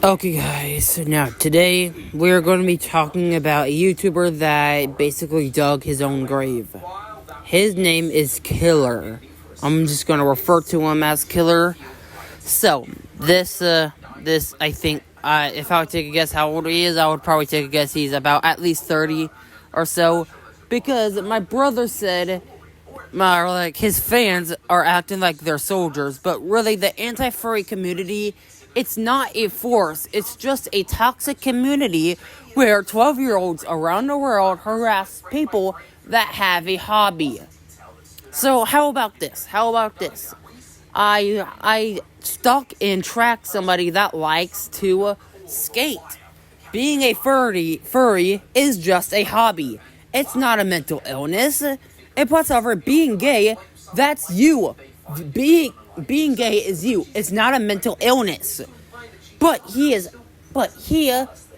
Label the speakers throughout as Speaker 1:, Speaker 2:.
Speaker 1: Okay, guys, so now today we're going to be talking about a YouTuber that basically dug his own grave. His name is Killer. I'm just going to refer to him as Killer. So, this, I think, if I would take a guess how old he is, I would probably take a guess he's about at least 30 or so. Because my brother said, his fans are acting like they're soldiers, but really the anti-furry community, it's not a force, it's just a toxic community where 12-year-olds around the world harass people that have a hobby. So how about this? I stalk and track somebody that likes to skate. Being a furry is just a hobby. It's not a mental illness. And plus, however, being gay, that's you. Being gay is you. It's not a mental illness. But he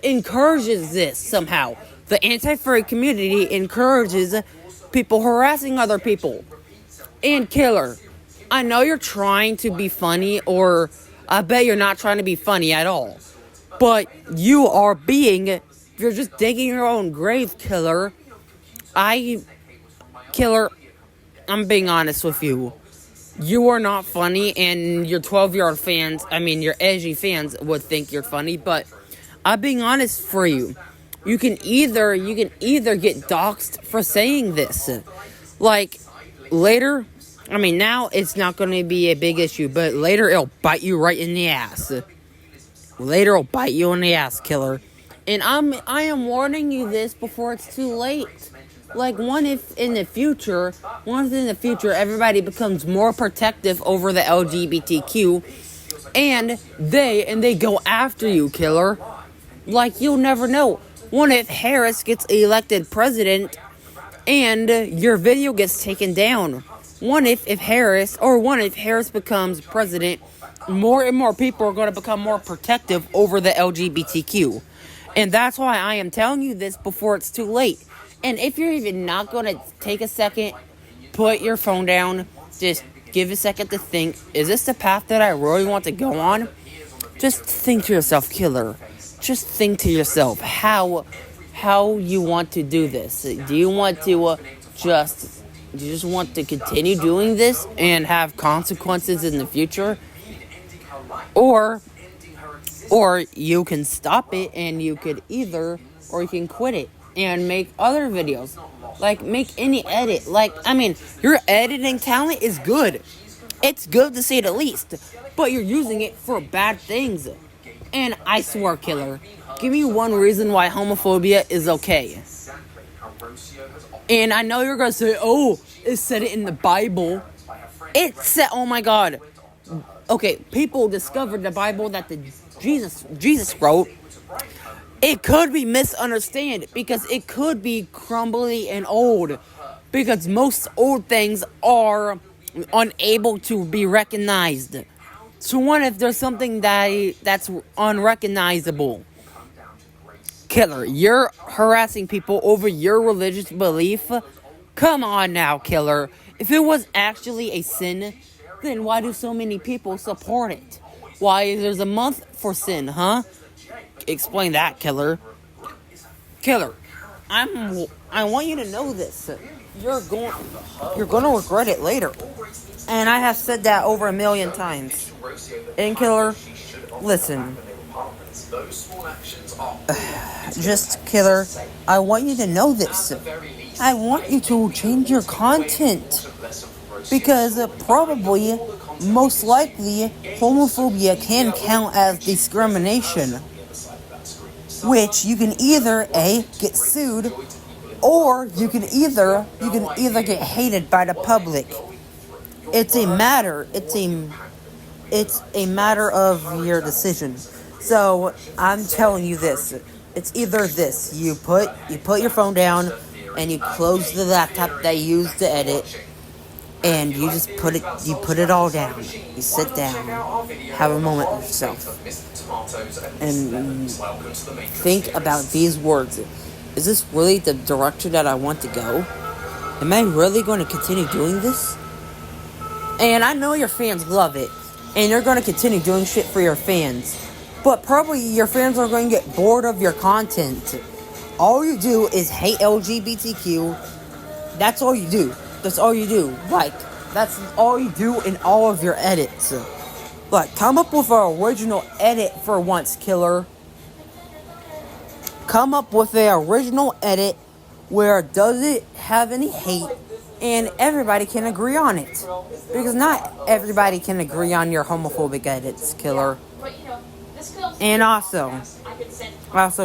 Speaker 1: encourages this somehow. The anti-furry community encourages people harassing other people. And Killer, I know you're trying to be funny, or I bet you're not trying to be funny at all. But you're just digging your own grave, Killer. Killer, I'm being honest with you. You are not funny, and your 12-year-old fans, your edgy fans would think you're funny, but I'm being honest for you. You can either get doxxed for saying this. Like, later, now it's not going to be a big issue, but later it'll bite you right in the ass. Later it'll bite you in the ass, Killer. And I am warning you this before it's too late. Like, what if in the future everybody becomes more protective over the LGBTQ and they go after you, Killer? Like, you'll never know. What if Harris gets elected president and your video gets taken down? What if Harris becomes president, more and more people are going to become more protective over the LGBTQ. And that's why I am telling you this before it's too late. And if you're even not going to take a second, put your phone down, just give a second to think, is this the path that I really want to go on? Just think to yourself, Killer. Just think to yourself how you want to do this. Do you want to just want to continue doing this and have consequences in the future? Or you can stop it and you can quit it and make other videos. Like, make any edit. Your editing talent is good. It's good to say the least. But you're using it for bad things. And I swear, Killer, give me one reason why homophobia is okay. And I know you're going to say, oh, it said it in the Bible. It said, oh my God. Okay, people discovered the Bible that Jesus wrote. It could be misunderstood because it could be crumbly and old. Because most old things are unable to be recognized. So what if there's something that's unrecognizable? Killer, you're harassing people over your religious belief? Come on now, Killer. If it was actually a sin, then why do so many people support it? Why there's a month for sin, huh? Explain that, Killer. Killer, I want you to know this. You're going to regret it later. And I have said that over 1,000,000 times. And Killer, listen. Just, Killer, I want you to know this. I want you to change your content. Because probably, most likely, homophobia can count as discrimination. Which you can either get sued, or you can either get hated by the public. It's a matter of your decision. So I'm telling you this. It's either this. You put your phone down and you close the laptop that you used to edit, and you just put it all down. You sit down, have a moment with yourself, and think about these words. Is this really the direction that I want to go? Am I really going to continue doing this? And I know your fans love it, and you're going to continue doing shit for your fans. But probably your fans are going to get bored of your content. All you do is hate LGBTQ. That's all you do. That's all you do. Like, that's all you do in all of your edits. Like, come up with an original edit for once, killer. Come up with an original edit where it doesn't have any hate and everybody can agree on it. Because not everybody can agree on your homophobic edits, killer. And also,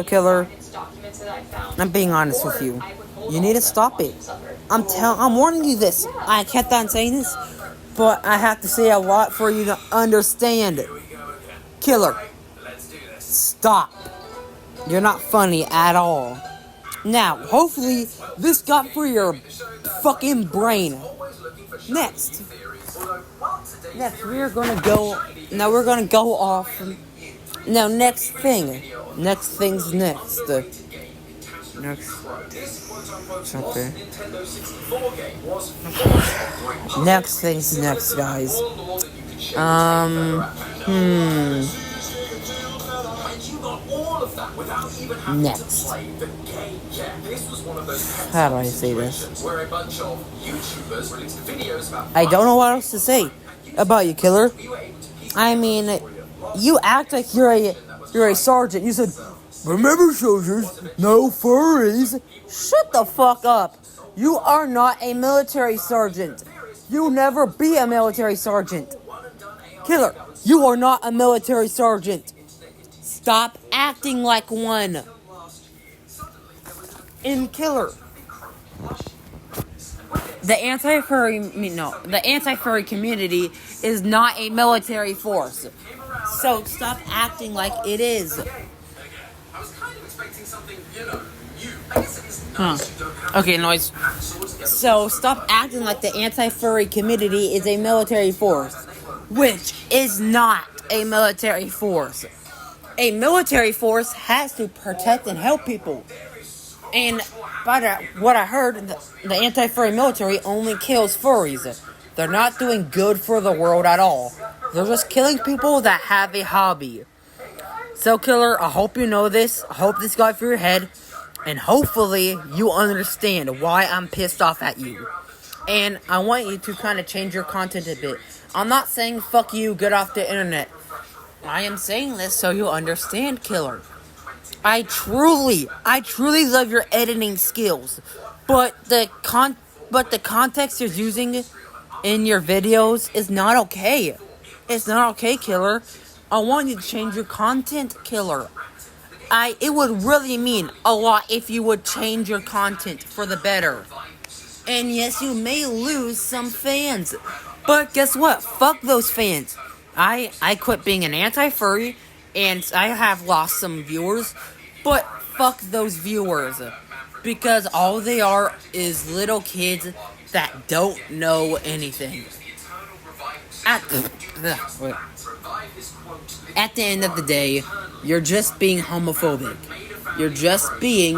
Speaker 1: killer, I'm being honest with you. You need to stop it. I'm warning you this. I kept on saying this, but I have to say a lot for you to understand. Killer, stop. You're not funny at all. Now, hopefully, this got through your fucking brain. Next, we're gonna go. Now we're gonna go off. Now, next thing's next. Okay. Next thing's next, guys. Next. How do I say this? I don't know what else to say about you, killer. I mean, you act like you're a sergeant. You said, "Remember, soldiers, no furries." Shut the fuck up. You are not a military sergeant. You'll never be a military sergeant. Killer, you are not a military sergeant. Stop acting like one. And killer, the anti-furry community is not a military force. So stop acting like it is. Okay, noise. So stop acting like the anti-furry community is a military force, which is not a military force. A military force has to protect and help people. And by what I heard, the anti-furry military only kills furries. They're not doing good for the world at all. They're just killing people that have a hobby. So, killer, I hope you know this. I hope this got through your head. And hopefully you understand why I'm pissed off at you. And I want you to kind of change your content a bit. I'm not saying fuck you, get off the internet. I am saying this so you understand, killer. I truly love your editing skills. But the context you're using in your videos is not okay. It's not okay, killer. I want you to change your content, killer. It would really mean a lot if you would change your content for the better. And yes, you may lose some fans. But guess what? Fuck those fans. I quit being an anti-furry, and I have lost some viewers. But fuck those viewers. Because all they are is little kids that don't know anything. At the end of the day, you're just being homophobic. You're just being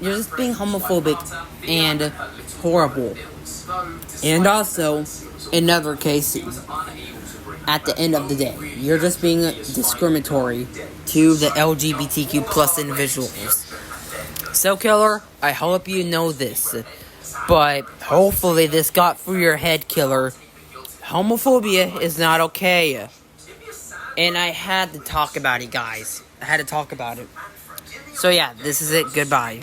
Speaker 1: homophobic and horrible. And also, in other cases, at the end of the day, you're just being discriminatory to the LGBTQ plus individuals. So, killer, I hope you know this. But hopefully this got through your head, killer. Homophobia is not okay. And I had to talk about it, guys. I had to talk about it. So yeah, this is it. Goodbye.